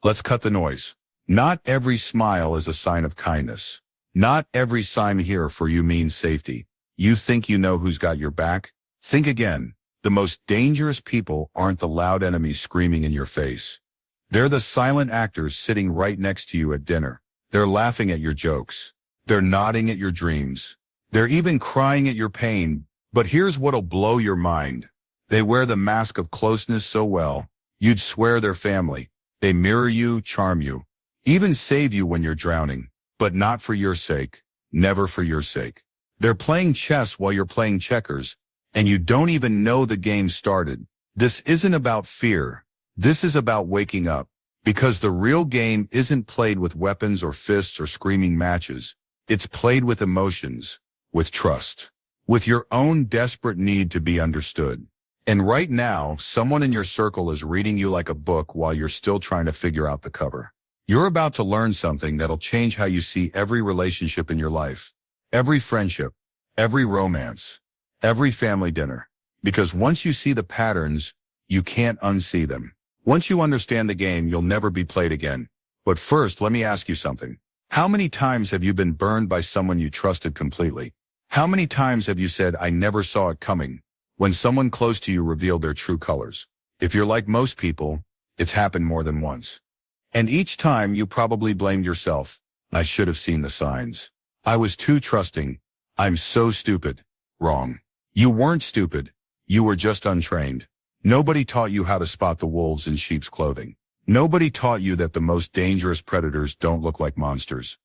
Let's cut the noise. Not every smile is a sign of kindness. Not every sign here for you means safety. You think you know who's got your back? Think again. The most dangerous people aren't the loud enemies screaming in your face. They're the silent actors sitting right next to you at dinner. They're laughing at your jokes. They're nodding at your dreams. They're even crying at your pain. But here's what'll blow your mind. They wear the mask of closeness so well, you'd swear they're family. They mirror you, charm you, even save you when you're drowning. But not for your sake. Never for your sake. They're playing chess while you're playing checkers, and you don't even know the game started. This isn't about fear. This is about waking up. Because the real game isn't played with weapons or fists or screaming matches. It's played with emotions, with trust, with your own desperate need to be understood. And right now, someone in your circle is reading you like a book while you're still trying to figure out the cover. You're about to learn something that'll change how you see every relationship in your life, every friendship, every romance, every family dinner. Because once you see the patterns, you can't unsee them. Once you understand the game, you'll never be played again. But first, let me ask you something. How many times have you been burned by someone you trusted completely? How many times have you said, I never saw it coming, when someone close to you revealed their true colors? If you're like most people, it's happened more than once. And each time you probably blamed yourself. I should have seen the signs. I was too trusting. I'm so stupid. Wrong. You weren't stupid. You were just untrained. Nobody taught you how to spot the wolves in sheep's clothing. Nobody taught you that the most dangerous predators don't look like monsters.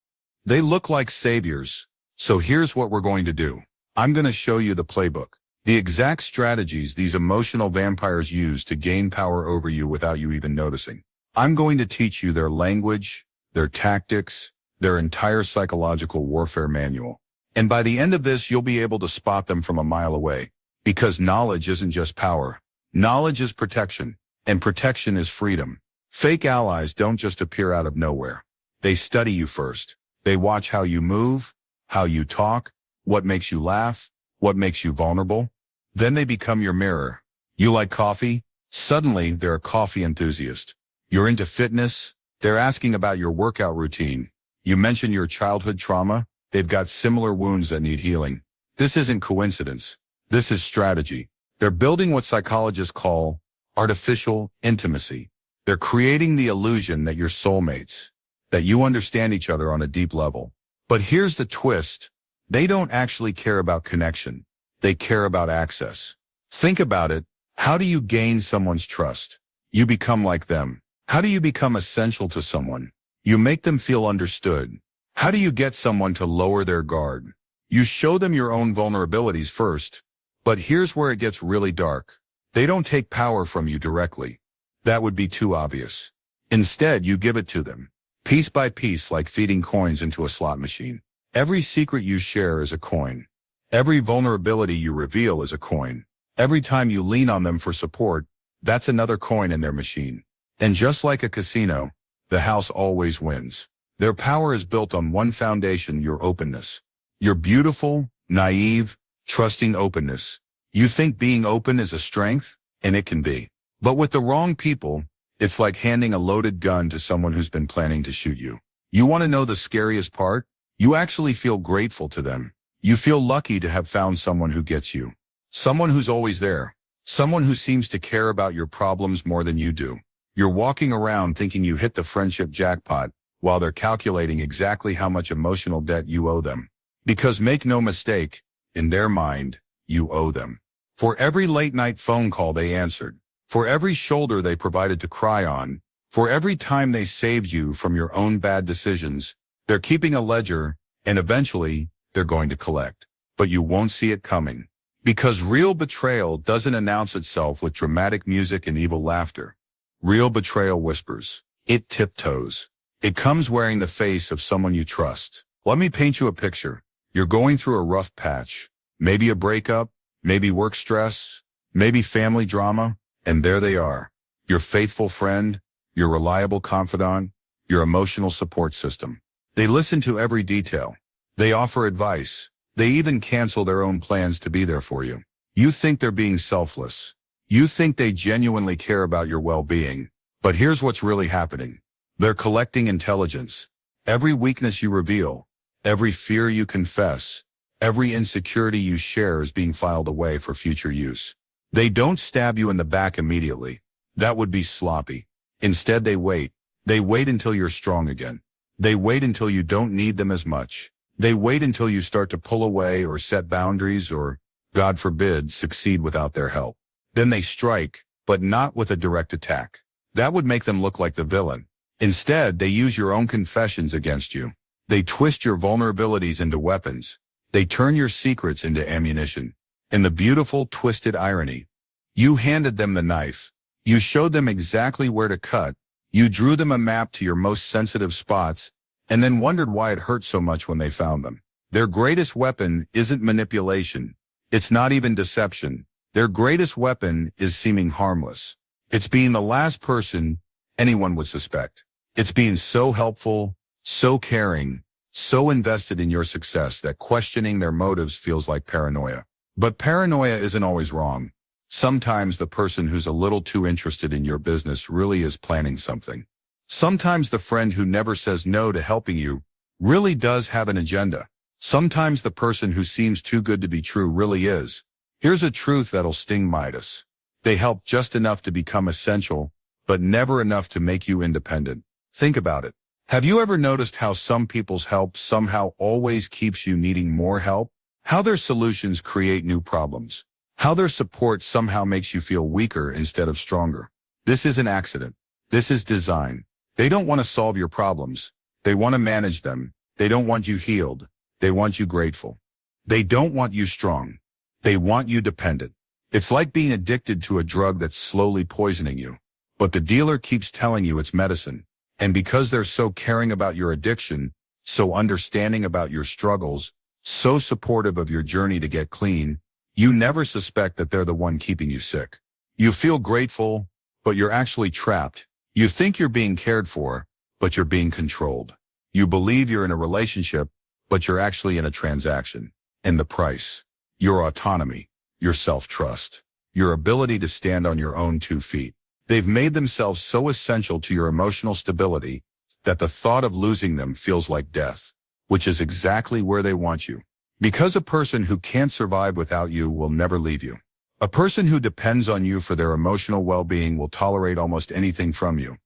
They look like saviors. So here's what we're going to do. I'm going to show you the playbook. The exact strategies these emotional vampires use to gain power over you without you even noticing. I'm going to teach you their language, their tactics, their entire psychological warfare manual. And by the end of this, you'll be able to spot them from a mile away. Because knowledge isn't just power. Knowledge is protection. And protection is freedom. Fake allies don't just appear out of nowhere. They study you first. They watch how you move, how you talk, what makes you laugh, what makes you vulnerable. Then they become your mirror. You like coffee? Suddenly, they're a coffee enthusiast. You're into fitness? They're asking about your workout routine. You mention your childhood trauma? They've got similar wounds that need healing. This isn't coincidence. This is strategy. They're building what psychologists call artificial intimacy. They're creating the illusion that you're soulmates, that you understand each other on a deep level. But here's the twist. They don't actually care about connection. They care about access. Think about it. How do you gain someone's trust? You become like them. How do you become essential to someone? You make them feel understood. How do you get someone to lower their guard? You show them your own vulnerabilities first. But here's where it gets really dark. They don't take power from you directly. That would be too obvious. Instead, you give it to them, piece by piece, like feeding coins into a slot machine. Every secret you share is a coin. Every vulnerability you reveal is a coin. Every time you lean on them for support, that's another coin in their machine. And just like a casino, the house always wins. Their power is built on one foundation: your openness. Your beautiful, naive, trusting openness. You think being open is a strength, and it can be. But with the wrong people, it's like handing a loaded gun to someone who's been planning to shoot you. You want to know the scariest part? You actually feel grateful to them. You feel lucky to have found someone who gets you. Someone who's always there. Someone who seems to care about your problems more than you do. You're walking around thinking you hit the friendship jackpot, while they're calculating exactly how much emotional debt you owe them. Because make no mistake, in their mind, you owe them. For every late-night phone call they answered, for every shoulder they provided to cry on, for every time they saved you from your own bad decisions, they're keeping a ledger, and eventually, they're going to collect. But you won't see it coming. Because real betrayal doesn't announce itself with dramatic music and evil laughter. Real betrayal whispers. It tiptoes. It comes wearing the face of someone you trust. Let me paint you a picture. You're going through a rough patch. Maybe a breakup, maybe work stress, maybe family drama, and there they are. Your faithful friend, your reliable confidant, your emotional support system. They listen to every detail. They offer advice. They even cancel their own plans to be there for you. You think they're being selfless. You think they genuinely care about your well-being. But here's what's really happening. They're collecting intelligence. Every weakness you reveal, every fear you confess, every insecurity you share is being filed away for future use. They don't stab you in the back immediately. That would be sloppy. Instead, they wait. They wait until you're strong again. They wait until you don't need them as much. They wait until you start to pull away or set boundaries or, God forbid, succeed without their help. Then they strike, but not with a direct attack. That would make them look like the villain. Instead, they use your own confessions against you. They twist your vulnerabilities into weapons. They turn your secrets into ammunition. And the beautiful, twisted irony. You handed them the knife. You showed them exactly where to cut. You drew them a map to your most sensitive spots, and then wondered why it hurt so much when they found them. Their greatest weapon isn't manipulation. It's not even deception. Their greatest weapon is seeming harmless. It's being the last person anyone would suspect. It's being so helpful, so caring, so invested in your success that questioning their motives feels like paranoia. But paranoia isn't always wrong. Sometimes the person who's a little too interested in your business really is planning something. Sometimes the friend who never says no to helping you really does have an agenda. Sometimes the person who seems too good to be true really is. Here's a truth that'll sting Midas. They help just enough to become essential, but never enough to make you independent. Think about it. Have you ever noticed how some people's help somehow always keeps you needing more help? How their solutions create new problems? How their support somehow makes you feel weaker instead of stronger? This is an accident. This is design. They don't want to solve your problems. They want to manage them. They don't want you healed. They want you grateful. They don't want you strong. They want you dependent. It's like being addicted to a drug that's slowly poisoning you. But the dealer keeps telling you it's medicine. And because they're so caring about your addiction, so understanding about your struggles, so supportive of your journey to get clean, you never suspect that they're the one keeping you sick. You feel grateful, but you're actually trapped. You think you're being cared for, but you're being controlled. You believe you're in a relationship, but you're actually in a transaction. And the price, your autonomy, your self-trust, your ability to stand on your own 2 feet. They've made themselves so essential to your emotional stability that the thought of losing them feels like death, which is exactly where they want you. Because a person who can't survive without you will never leave you. A person who depends on you for their emotional well-being will tolerate almost anything from you.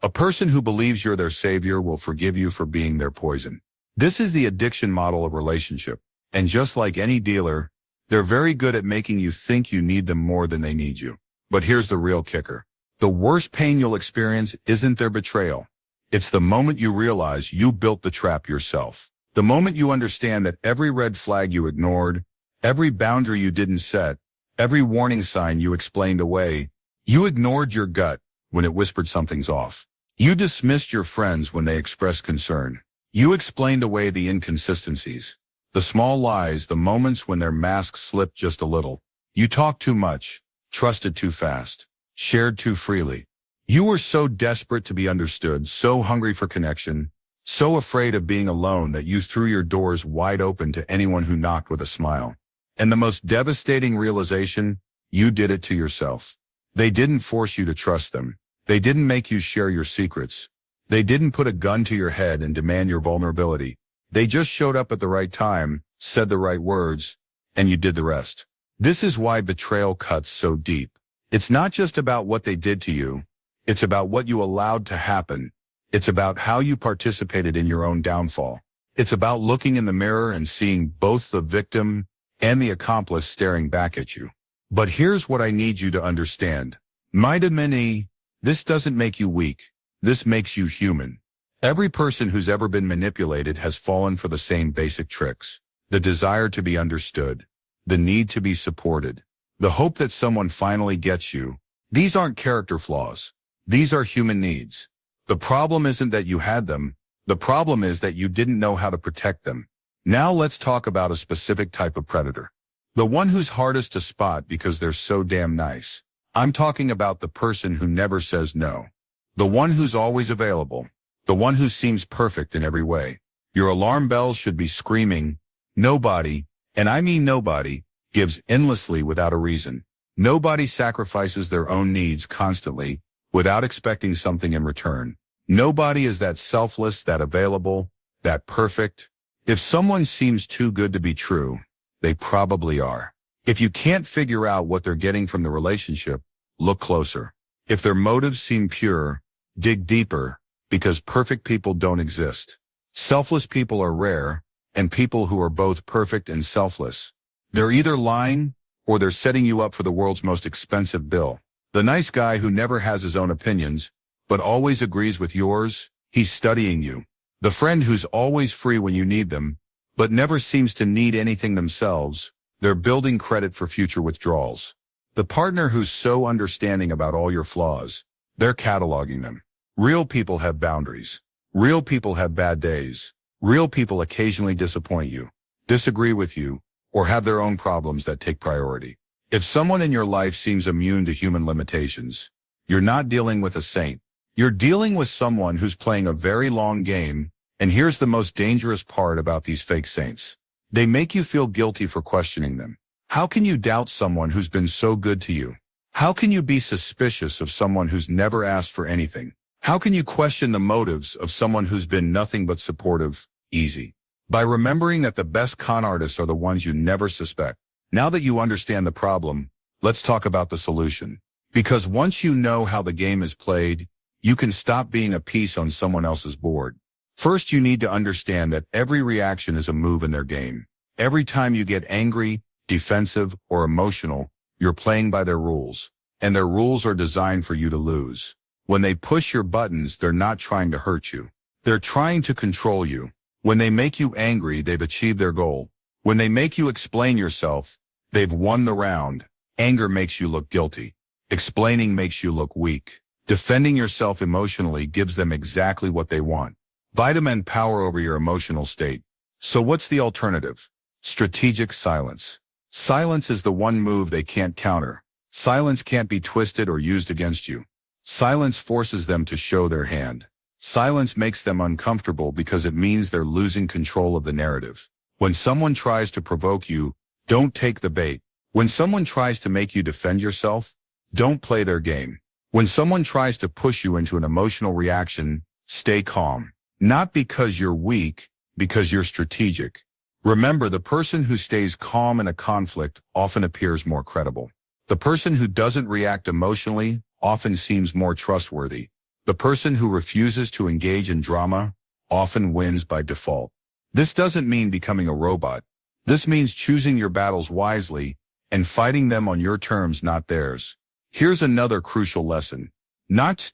A person who believes you're their savior will forgive you for being their poison. This is the addiction model of relationship. And just like any dealer, they're very good at making you think you need them more than they need you. But here's the real kicker. The worst pain you'll experience isn't their betrayal. It's the moment you realize you built the trap yourself. The moment you understand that every red flag you ignored, every boundary you didn't set, every warning sign you explained away, you ignored your gut when it whispered something's off. You dismissed your friends when they expressed concern. You explained away the inconsistencies, the small lies, the moments when their masks slipped just a little. You talked too much, trusted too fast, shared too freely. You were so desperate to be understood, so hungry for connection, so afraid of being alone that you threw your doors wide open to anyone who knocked with a smile. And the most devastating realization, you did it to yourself. They didn't force you to trust them. They didn't make you share your secrets. They didn't put a gun to your head and demand your vulnerability. They just showed up at the right time, said the right words, and you did the rest. This is why betrayal cuts so deep. It's not just about what they did to you. It's about what you allowed to happen. It's about how you participated in your own downfall. It's about looking in the mirror and seeing both the victim and the accomplice staring back at you. But here's what I need you to understand. Machiavelli, this doesn't make you weak. This makes you human. Every person who's ever been manipulated has fallen for the same basic tricks. The desire to be understood. The need to be supported. The hope that someone finally gets you. These aren't character flaws. These are human needs. The problem isn't that you had them. The problem is that you didn't know how to protect them. Now let's talk about a specific type of predator. The one who's hardest to spot because they're so damn nice. I'm talking about the person who never says no. The one who's always available. The one who seems perfect in every way. Your alarm bells should be screaming. Nobody, and I mean nobody, gives endlessly without a reason. Nobody sacrifices their own needs constantly without expecting something in return. Nobody is that selfless, that available, that perfect. If someone seems too good to be true, they probably are. If you can't figure out what they're getting from the relationship, look closer. If their motives seem pure, dig deeper, because perfect people don't exist. Selfless people are rare, and people who are both perfect and selfless, they're either lying or they're setting you up for the world's most expensive bill. The nice guy who never has his own opinions, but always agrees with yours, he's studying you. The friend who's always free when you need them, but never seems to need anything themselves, they're building credit for future withdrawals. The partner who's so understanding about all your flaws, they're cataloging them. Real people have boundaries. Real people have bad days. Real people occasionally disappoint you, disagree with you, or have their own problems that take priority. If someone in your life seems immune to human limitations, you're not dealing with a saint. You're dealing with someone who's playing a very long game, and here's the most dangerous part about these fake saints. They make you feel guilty for questioning them. How can you doubt someone who's been so good to you? How can you be suspicious of someone who's never asked for anything? How can you question the motives of someone who's been nothing but supportive? Easy. By remembering that the best con artists are the ones you never suspect. Now that you understand the problem, let's talk about the solution. Because once you know how the game is played, you can stop being a piece on someone else's board. First, you need to understand that every reaction is a move in their game. Every time you get angry, defensive, or emotional, you're playing by their rules. And their rules are designed for you to lose. When they push your buttons, they're not trying to hurt you. They're trying to control you. When they make you angry, they've achieved their goal. When they make you explain yourself, they've won the round. Anger makes you look guilty. Explaining makes you look weak. Defending yourself emotionally gives them exactly what they want. Vitamin power over your emotional state. So what's the alternative? Strategic silence. Silence is the one move they can't counter. Silence can't be twisted or used against you. Silence forces them to show their hand. Silence makes them uncomfortable because it means they're losing control of the narrative. When someone tries to provoke you, don't take the bait. When someone tries to make you defend yourself, don't play their game. When someone tries to push you into an emotional reaction, stay calm. Not because you're weak, because you're strategic. Remember, the person who stays calm in a conflict often appears more credible. The person who doesn't react emotionally often seems more trustworthy. The person who refuses to engage in drama often wins by default. This doesn't mean becoming a robot. This means choosing your battles wisely and fighting them on your terms, not theirs. Here's another crucial lesson.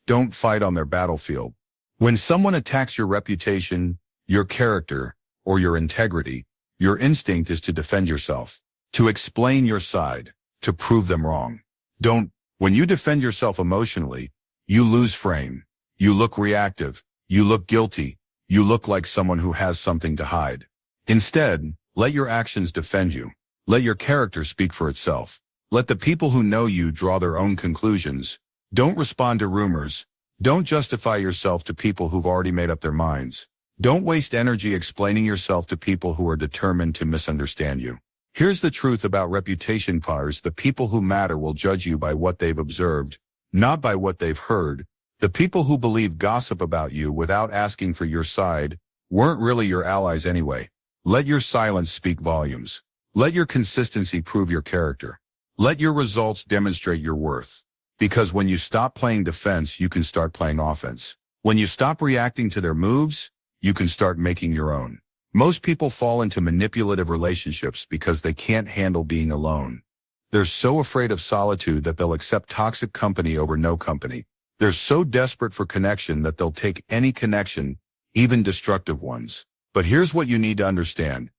Don't fight on their battlefield. When someone attacks your reputation, your character, or your integrity, your instinct is to defend yourself, to explain your side, to prove them wrong. When you defend yourself emotionally, you lose frame. You look reactive. You look guilty. You look like someone who has something to hide. Instead, let your actions defend you. Let your character speak for itself. Let the people who know you draw their own conclusions. Don't respond to rumors. Don't justify yourself to people who've already made up their minds. Don't waste energy explaining yourself to people who are determined to misunderstand you. Here's the truth about reputation powers. The people who matter will judge you by what they've observed, not by what they've heard. The people who believe gossip about you without asking for your side weren't really your allies anyway. Let your silence speak volumes. Let your consistency prove your character. Let your results demonstrate your worth. Because when you stop playing defense, you can start playing offense. When you stop reacting to their moves, you can start making your own. Most people fall into manipulative relationships because they can't handle being alone. They're so afraid of solitude that they'll accept toxic company over no company. They're so desperate for connection that they'll take any connection, even destructive ones. But here's what you need to understand.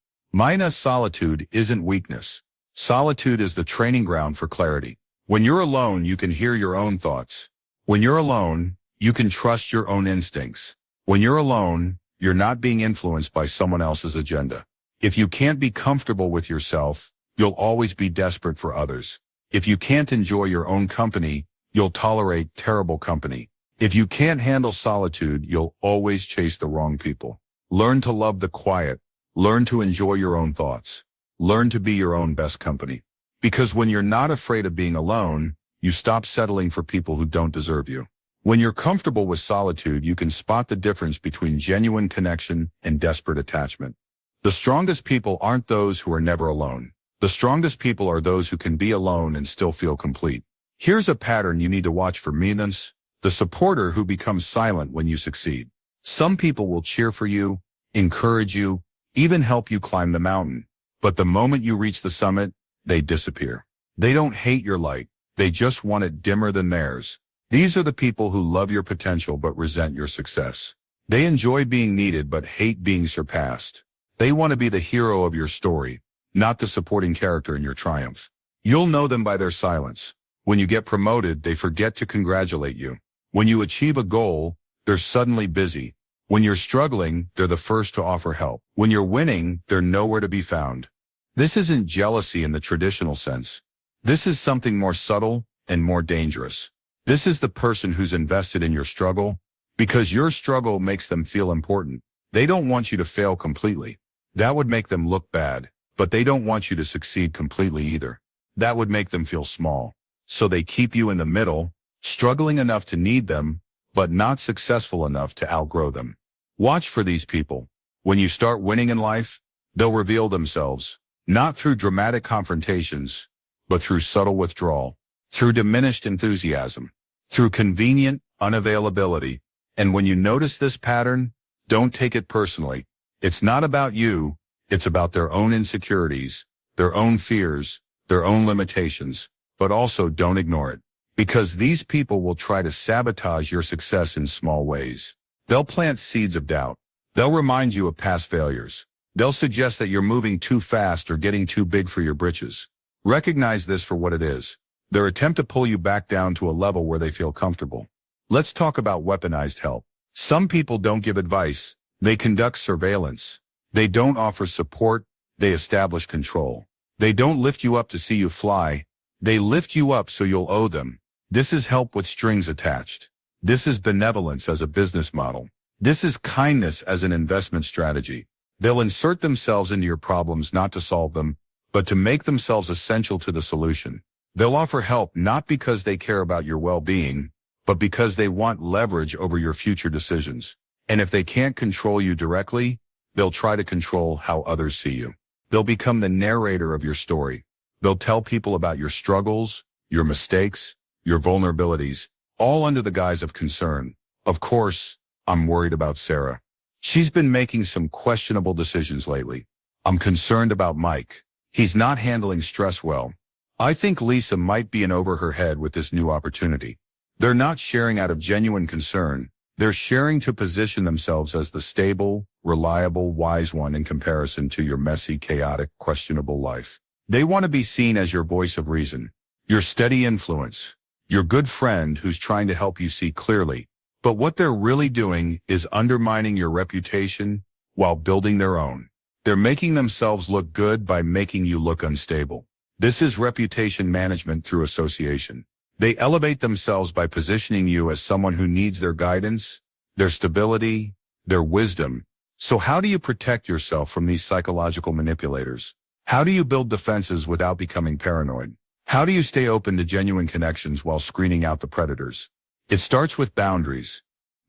Solitude isn't weakness. Solitude is the training ground for clarity. When you're alone, you can hear your own thoughts. When you're alone, you can trust your own instincts. When you're alone, you're not being influenced by someone else's agenda. If you can't be comfortable with yourself, you'll always be desperate for others. If you can't enjoy your own company, you'll tolerate terrible company. If you can't handle solitude, you'll always chase the wrong people. Learn to love the quiet. Learn to enjoy your own thoughts. Learn to be your own best company. Because when you're not afraid of being alone, you stop settling for people who don't deserve you. When you're comfortable with solitude, you can spot the difference between genuine connection and desperate attachment. The strongest people aren't those who are never alone. The strongest people are those who can be alone and still feel complete. Here's a pattern you need to watch for: meanness, the supporter who becomes silent when you succeed. Some people will cheer for you, encourage you, even help you climb the mountain. But the moment you reach the summit, they disappear. They don't hate your light. They just want it dimmer than theirs. These are the people who love your potential but resent your success. They enjoy being needed but hate being surpassed. They want to be the hero of your story, not the supporting character in your triumph. You'll know them by their silence. When you get promoted, they forget to congratulate you. When you achieve a goal, they're suddenly busy. When you're struggling, they're the first to offer help. When you're winning, they're nowhere to be found. This isn't jealousy in the traditional sense. This is something more subtle and more dangerous. This is the person who's invested in your struggle because your struggle makes them feel important. They don't want you to fail completely. That would make them look bad, but they don't want you to succeed completely either. That would make them feel small. So they keep you in the middle, struggling enough to need them, but not successful enough to outgrow them. Watch for these people. When you start winning in life, they'll reveal themselves, not through dramatic confrontations, but through subtle withdrawal, through diminished enthusiasm, through convenient unavailability. And when you notice this pattern, don't take it personally. It's not about you. It's about their own insecurities, their own fears, their own limitations. But also don't ignore it, because these people will try to sabotage your success in small ways. They'll plant seeds of doubt. They'll remind you of past failures. They'll suggest that you're moving too fast or getting too big for your britches. Recognize this for what it is: their attempt to pull you back down to a level where they feel comfortable. Let's talk about weaponized help. Some people don't give advice. They conduct surveillance. They don't offer support. They establish control. They don't lift you up to see you fly. They lift you up so you'll owe them. This is help with strings attached. This is benevolence as a business model. This is kindness as an investment strategy. They'll insert themselves into your problems not to solve them, but to make themselves essential to the solution. They'll offer help not because they care about your well-being, but because they want leverage over your future decisions. And if they can't control you directly, they'll try to control how others see you. They'll become the narrator of your story. They'll tell people about your struggles, your mistakes, your vulnerabilities, all under the guise of concern. Of course, I'm worried about Sarah. She's been making some questionable decisions lately. I'm concerned about Mike. He's not handling stress well. I think Lisa might be in over her head with this new opportunity. They're not sharing out of genuine concern. They're sharing to position themselves as the stable, reliable, wise one in comparison to your messy, chaotic, questionable life. They want to be seen as your voice of reason, your steady influence, your good friend who's trying to help you see clearly. But what they're really doing is undermining your reputation while building their own. They're making themselves look good by making you look unstable. This is reputation management through association. They elevate themselves by positioning you as someone who needs their guidance, their stability, their wisdom. So how do you protect yourself from these psychological manipulators? How do you build defenses without becoming paranoid? How do you stay open to genuine connections while screening out the predators? It starts with boundaries.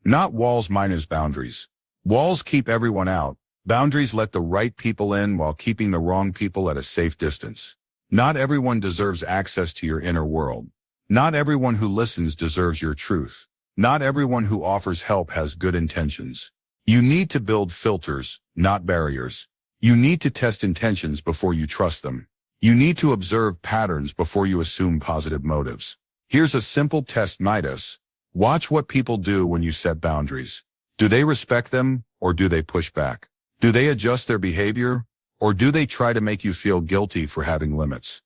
Not walls minus boundaries. Walls keep everyone out. Boundaries let the right people in while keeping the wrong people at a safe distance. Not everyone deserves access to your inner world. Not everyone who listens deserves your truth. Not everyone who offers help has good intentions. You need to build filters, not barriers. You need to test intentions before you trust them. You need to observe patterns before you assume positive motives. Here's a simple test: Midas. Watch what people do when you set boundaries. Do they respect them, or do they push back? Do they adjust their behavior, or do they try to make you feel guilty for having limits?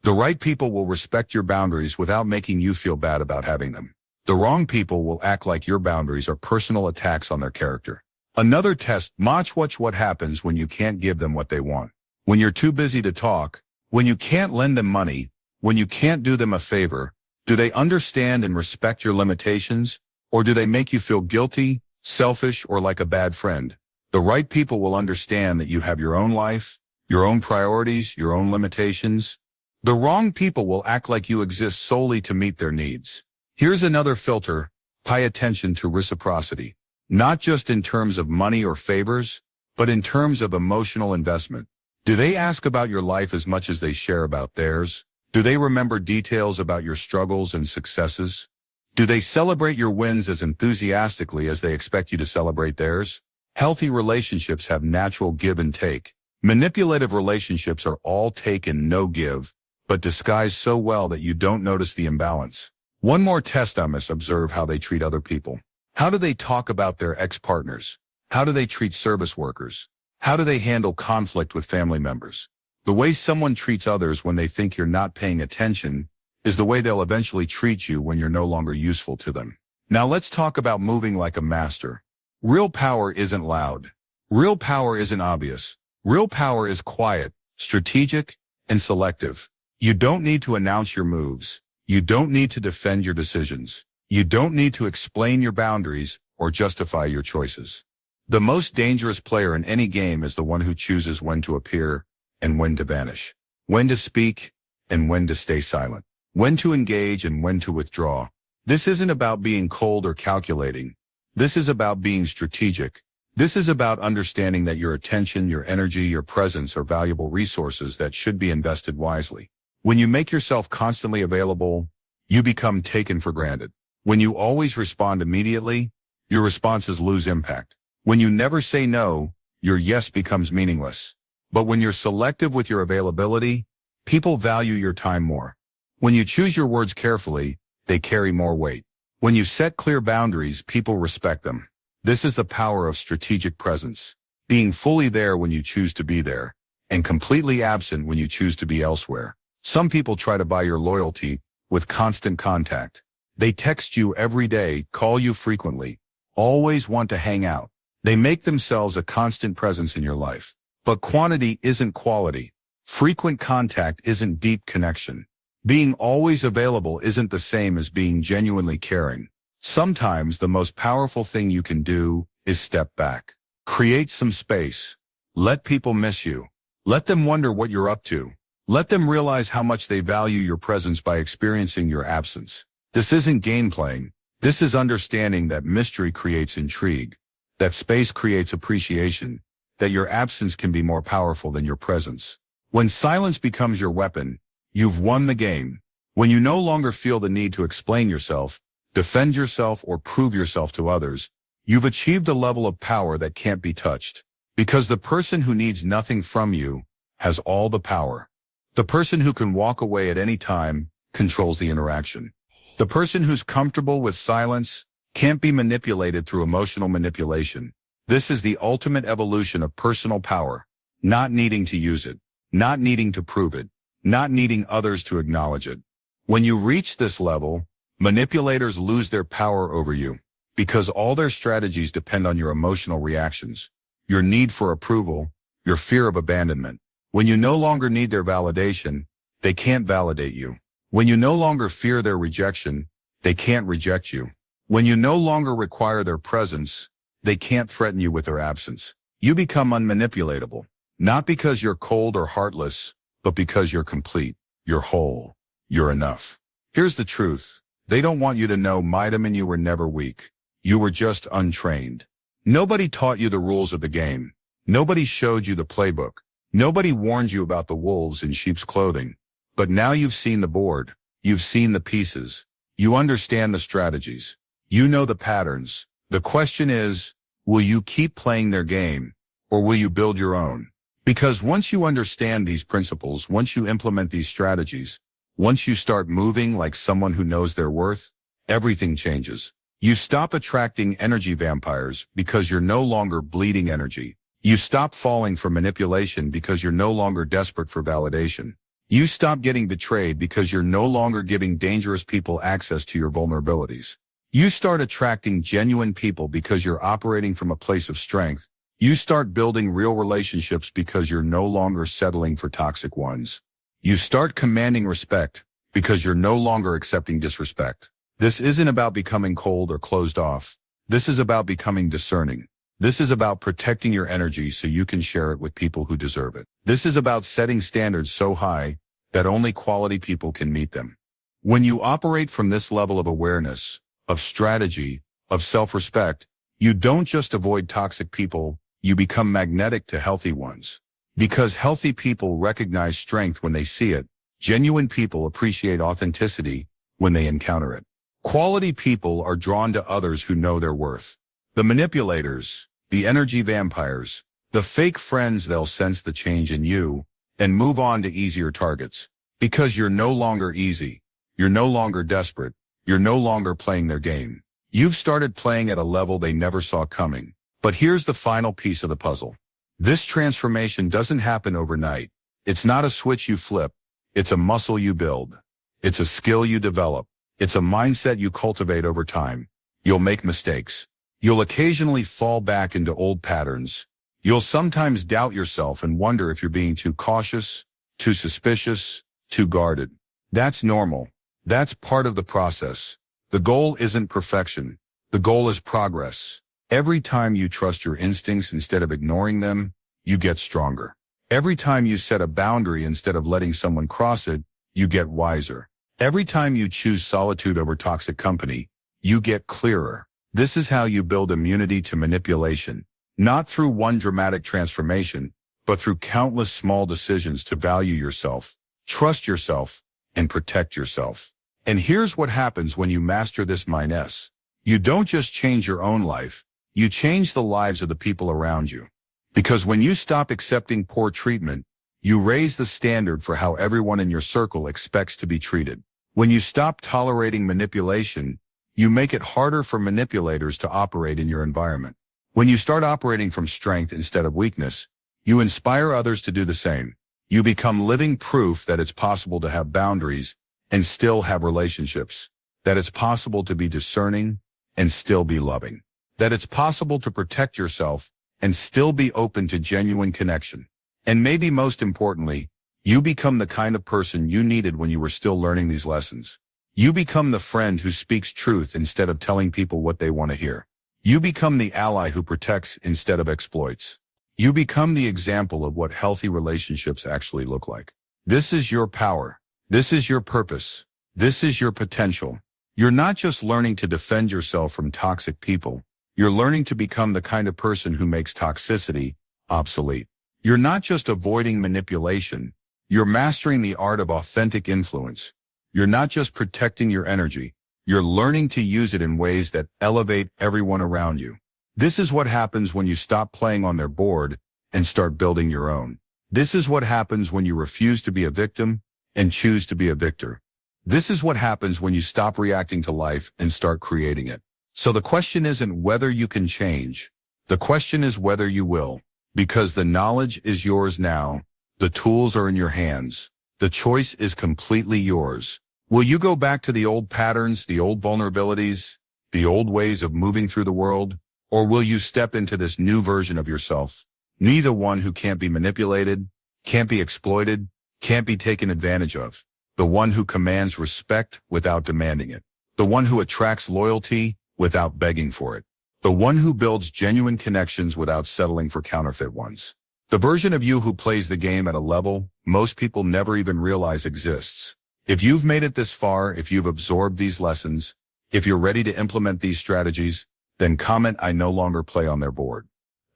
The right people will respect your boundaries without making you feel bad about having them. The wrong people will act like your boundaries are personal attacks on their character. Another test: watch what happens when you can't give them what they want. When you're too busy to talk, when you can't lend them money, when you can't do them a favor, do they understand and respect your limitations, or do they make you feel guilty, selfish, or like a bad friend? The right people will understand that you have your own life, your own priorities, your own limitations. The wrong people will act like you exist solely to meet their needs. Here's another filter: Pay attention to reciprocity, not just in terms of money or favors, but in terms of emotional investment. Do they ask about your life as much as they share about theirs? Do they remember details about your struggles and successes? Do they celebrate your wins as enthusiastically as they expect you to celebrate theirs? Healthy relationships have natural give and take. Manipulative relationships are all take and no give, but disguised so well that you don't notice the imbalance. One more test I must observe how they treat other people. How do they talk about their ex-partners? How do they treat service workers? How do they handle conflict with family members? The way someone treats others when they think you're not paying attention is the way they'll eventually treat you when you're no longer useful to them. Now let's talk about moving like a master. Real power isn't loud. Real power isn't obvious. Real power is quiet, strategic, and selective. You don't need to announce your moves. You don't need to defend your decisions. You don't need to explain your boundaries or justify your choices. The most dangerous player in any game is the one who chooses when to appear and when to vanish, when to speak and when to stay silent, when to engage and when to withdraw. This isn't about being cold or calculating. This is about being strategic. This is about understanding that your attention, your energy, your presence are valuable resources that should be invested wisely. When you make yourself constantly available, you become taken for granted. When you always respond immediately, your responses lose impact. When you never say no, your yes becomes meaningless. But when you're selective with your availability, people value your time more. When you choose your words carefully, they carry more weight. When you set clear boundaries, people respect them. This is the power of strategic presence, being fully there when you choose to be there, and completely absent when you choose to be elsewhere. Some people try to buy your loyalty with constant contact. They text you every day, call you frequently, always want to hang out. They make themselves a constant presence in your life. But quantity isn't quality. Frequent contact isn't deep connection. Being always available isn't the same as being genuinely caring. Sometimes the most powerful thing you can do is step back. Create some space. Let people miss you. Let them wonder what you're up to. Let them realize how much they value your presence by experiencing your absence. This isn't game playing. This is understanding that mystery creates intrigue, that space creates appreciation, that your absence can be more powerful than your presence. When silence becomes your weapon, you've won the game. When you no longer feel the need to explain yourself, defend yourself, or prove yourself to others, you've achieved a level of power that can't be touched. Because the person who needs nothing from you has all the power. The person who can walk away at any time controls the interaction. The person who's comfortable with silence can't be manipulated through emotional manipulation. This is the ultimate evolution of personal power, not needing to use it, not needing to prove it, not needing others to acknowledge it. When you reach this level, manipulators lose their power over you because all their strategies depend on your emotional reactions, your need for approval, your fear of abandonment. When you no longer need their validation, they can't validate you. When you no longer fear their rejection, they can't reject you. When you no longer require their presence, they can't threaten you with their absence. You become unmanipulatable, not because you're cold or heartless, but because you're complete, you're whole, you're enough. Here's the truth. They don't want you to know, Machiavelli, you were never weak. You were just untrained. Nobody taught you the rules of the game. Nobody showed you the playbook. Nobody warned you about the wolves in sheep's clothing. But now you've seen the board. You've seen the pieces. You understand the strategies. You know the patterns. The question is, will you keep playing their game, or will you build your own? Because once you understand these principles, once you implement these strategies, once you start moving like someone who knows their worth, everything changes. You stop attracting energy vampires because you're no longer bleeding energy. You stop falling for manipulation because you're no longer desperate for validation. You stop getting betrayed because you're no longer giving dangerous people access to your vulnerabilities. You start attracting genuine people because you're operating from a place of strength. You start building real relationships because you're no longer settling for toxic ones. You start commanding respect because you're no longer accepting disrespect. This isn't about becoming cold or closed off. This is about becoming discerning. This is about protecting your energy so you can share it with people who deserve it. This is about setting standards so high that only quality people can meet them. When you operate from this level of awareness, of strategy, of self-respect. You don't just avoid toxic people, you become magnetic to healthy ones. Because healthy people recognize strength when they see it, genuine people appreciate authenticity when they encounter it. Quality people are drawn to others who know their worth. The manipulators, the energy vampires, the fake friends, they'll sense the change in you and move on to easier targets. Because you're no longer easy, you're no longer desperate, you're no longer playing their game. You've started playing at a level they never saw coming. But here's the final piece of the puzzle. This transformation doesn't happen overnight. It's not a switch you flip. It's a muscle you build. It's a skill you develop. It's a mindset you cultivate over time. You'll make mistakes. You'll occasionally fall back into old patterns. You'll sometimes doubt yourself and wonder if you're being too cautious, too suspicious, too guarded. That's normal. That's part of the process. The goal isn't perfection. The goal is progress. Every time you trust your instincts instead of ignoring them, you get stronger. Every time you set a boundary instead of letting someone cross it, you get wiser. Every time you choose solitude over toxic company, you get clearer. This is how you build immunity to manipulation, not through one dramatic transformation, but through countless small decisions to value yourself, trust yourself, and protect yourself. And here's what happens when you master this mindset. You don't just change your own life, you change the lives of the people around you. Because when you stop accepting poor treatment, you raise the standard for how everyone in your circle expects to be treated. When you stop tolerating manipulation, you make it harder for manipulators to operate in your environment. When you start operating from strength instead of weakness, you inspire others to do the same. You become living proof that it's possible to have boundaries and still have relationships, that it's possible to be discerning and still be loving, that it's possible to protect yourself and still be open to genuine connection. And maybe most importantly, you become the kind of person you needed when you were still learning these lessons. You become the friend who speaks truth instead of telling people what they want to hear. You become the ally who protects instead of exploits. You become the example of what healthy relationships actually look like. This is your power. This is your purpose. This is your potential. You're not just learning to defend yourself from toxic people. You're learning to become the kind of person who makes toxicity obsolete. You're not just avoiding manipulation. You're mastering the art of authentic influence. You're not just protecting your energy. You're learning to use it in ways that elevate everyone around you. This is what happens when you stop playing on their board and start building your own. This is what happens when you refuse to be a victim and choose to be a victor. This is what happens when you stop reacting to life and start creating it. So the question isn't whether you can change. The question is whether you will. Because the knowledge is yours now. The tools are in your hands. The choice is completely yours. Will you go back to the old patterns, the old vulnerabilities, the old ways of moving through the world? Or will you step into this new version of yourself? Neither one who can't be manipulated, can't be exploited, can't be taken advantage of. The one who commands respect without demanding it. The one who attracts loyalty without begging for it. The one who builds genuine connections without settling for counterfeit ones. The version of you who plays the game at a level most people never even realize exists. If you've made it this far, if you've absorbed these lessons, if you're ready to implement these strategies, then comment "I no longer play on their board."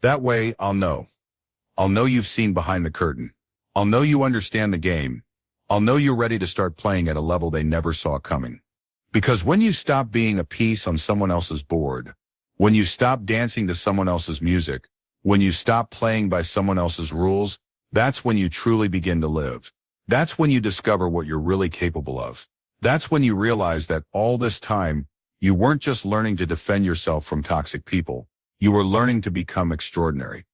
That way, I'll know. I'll know you've seen behind the curtain. I'll know you understand the game. I'll know you're ready to start playing at a level they never saw coming. Because when you stop being a piece on someone else's board, when you stop dancing to someone else's music, when you stop playing by someone else's rules, that's when you truly begin to live. That's when you discover what you're really capable of. That's when you realize that all this time, you weren't just learning to defend yourself from toxic people. You were learning to become extraordinary.